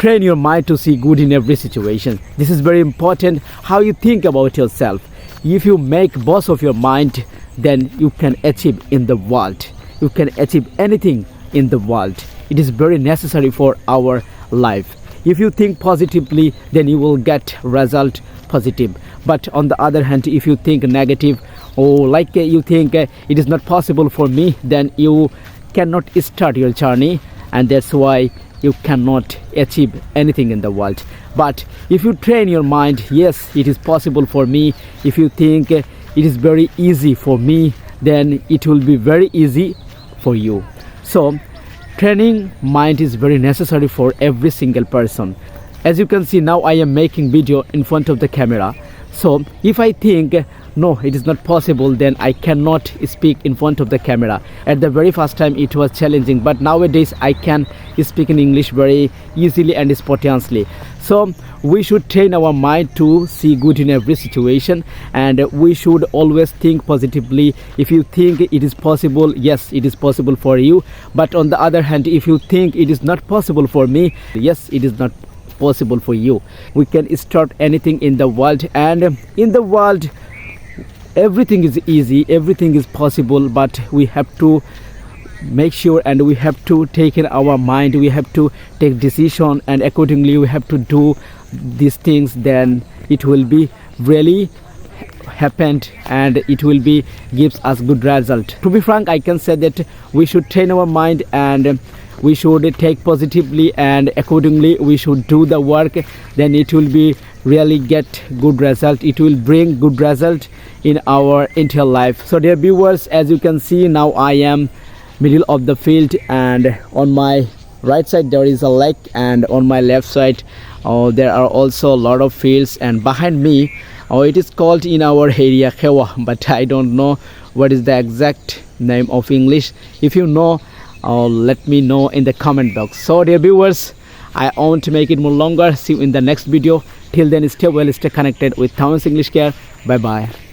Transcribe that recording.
train your mind to see good in every situation. This is very important, how you think about yourself. If you make boss of your mind, then you can achieve in the world. You can achieve anything in the world. It is very necessary for our life. If you think positively, then you will get result positive. But on the other hand, if you think negative, or like you think it is not possible for me, then you cannot start your journey, and that's why you cannot achieve anything in the world. But if you train your mind, yes, it is possible for me. If you think it is very easy for me, then it will be very easy for you. So training mind is very necessary for every single person. As you can see, now I am making video in front of the camera. So if I think no, it is not possible, then I cannot speak in front of the camera. At the very first time it was challenging, but nowadays I can speak in English very easily and spontaneously. So we should train our mind to see good in every situation, and we should always think positively. If you think it is possible, yes, it is possible for you. But on the other hand, if you think it is not possible for me, yes, it is not possible for you. We can start anything in the world, and in the world everything is easy, everything is possible, but we have to make sure, and we have to take in our mind, we have to take decision, and accordingly we have to do these things. Then it will be really happened, and it will be gives us good result. To be frank, I can say that we should train our mind, and we should take positively, and accordingly we should do the work. Then it will be really get good result. It will bring good result in our entire life. So dear viewers, as you can see, now I am middle of the field, and on my right side there is a lake, and on my left side there are also a lot of fields, and behind me it is called in our area Khewa, but I don't know what is the exact name of English. If you know, let me know in the comment box. So dear viewers, I won't make it more longer. See you in the next video. Till then, stay well, stay connected with Tamim English Care. Bye bye.